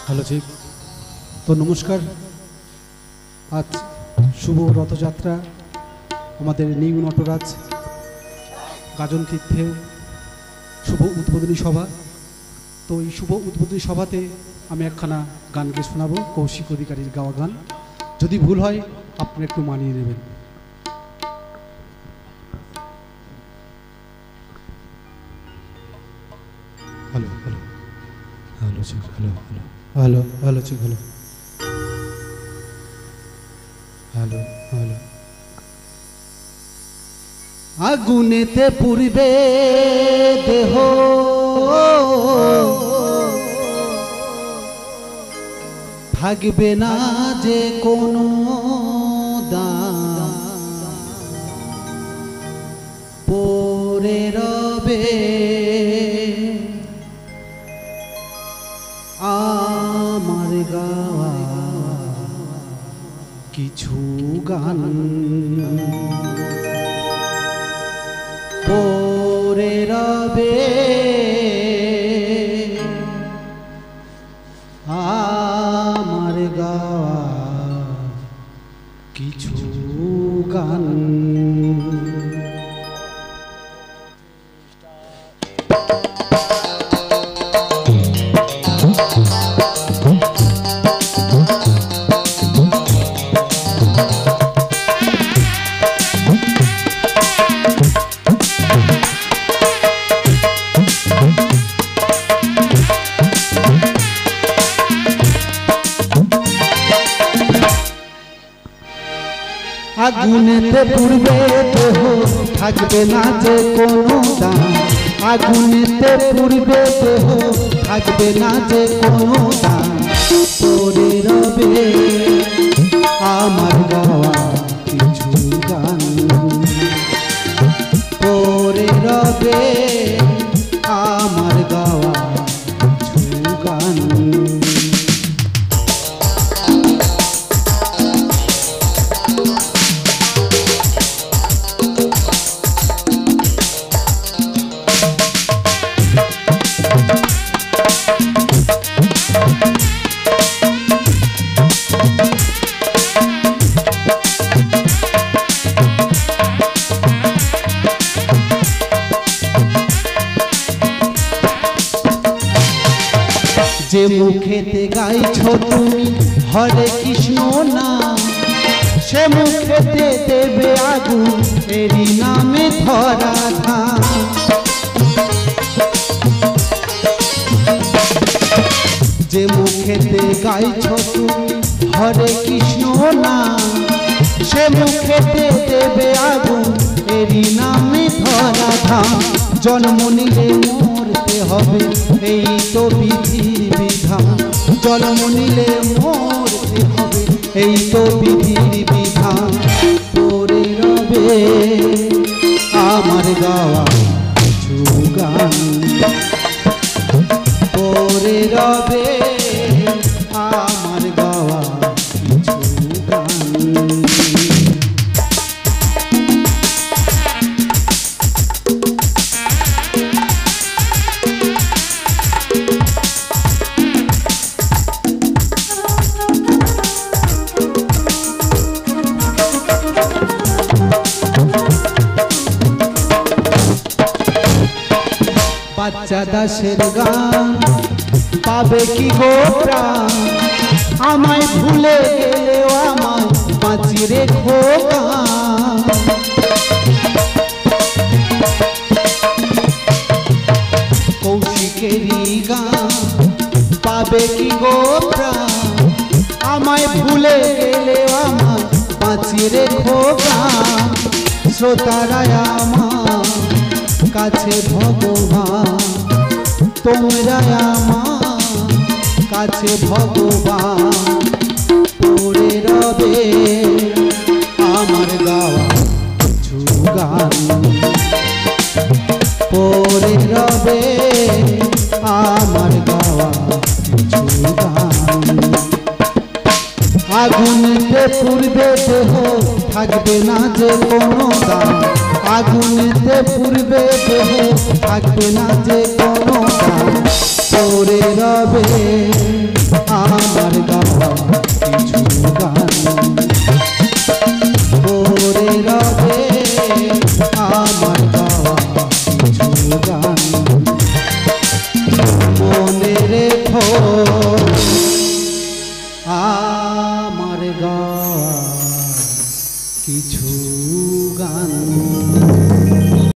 Hello ঠিক তো নমস্কার। আজ শুভ রথযাত্রা, আমাদের নিউ নটরাজ গাজন তীর্থে শুভ উদ্বোধনী সভা। তো এই শুভ উদ্বোধনী সভাতে আমি একখানা গান গিয়ে শোনাবো, কৌশিক অধিকারীর গাওয়া গান। যদি ভুল হয় আপনারা একটু মানিয়ে নেবেন। হ্যালো হ্যালো হ্যালো ঠিক হ্যালো হ্যালো হ্যালো হ্যালো ঠিক হ্যালো হ্যালো হ্যালো। আগুনেতে পুড়বে দেহ, থাকবে না যে কোনো দাম, পড়ে রবে আমার গাওয়া কিছু গান, পড়ে রবে আমার গাওয়া কিছু গান। আগুনেতে পুড়বে দেহ, থাকবে না যে কোনো দাম, আগুনেতে পুড়বে দেহ, থাকবে না যে কোনো দাম, পড়ে রবে আমার গাওয়া কিছু গান, পড়ে রবে আমার গাওয়া কিছু গান। যে মুখেতে গাইছ তুমি হরে কৃষ্ণ নাম, সে মুখেতে দেবে আগুন এরই নামে ধরা ধাম। যে মুখেতে গাইছ তুমি হরে কৃষ্ণ নাম, সে মুখেতে দেবে আগুন এরই নামে ধরা ধাম। জন্ম নিলে মরতে হবে এই তো বিধির বিধান, জন্ম নিলে মরতে হবে এই তো বিধির বিধান, পড়ে রবে আমার গাওয়া কিছু গান, পড়ে রবে আমার গাওয়া কিছু গান। বাচ্চা দাসের গান পাবে কি গো প্রাণ, আমায় ভুলে গেলেও আমায় বাঁচি রেখো গান। কৌশিকেরই গান পাবে কি গো প্রাণ, আমায় ভুলে গেলেও আমায় বাঁচি রেখো গান। শ্রোতারায় আমার কাছে ভগবান, তোমরা আমার কাছে ভগবান, পড়ে রবে আমার গাওয়া কিছু গান, পড়ে রবে আমার গাওয়া কিছু গান। আগুনেতে পুড়বে দেহ, থাকবে না যে কোনো দাম, আগুনেতে পুড়বে দেহ, থাকবে না যে কোনো দাম, পড়ে রবে গাওয়া কিছু গান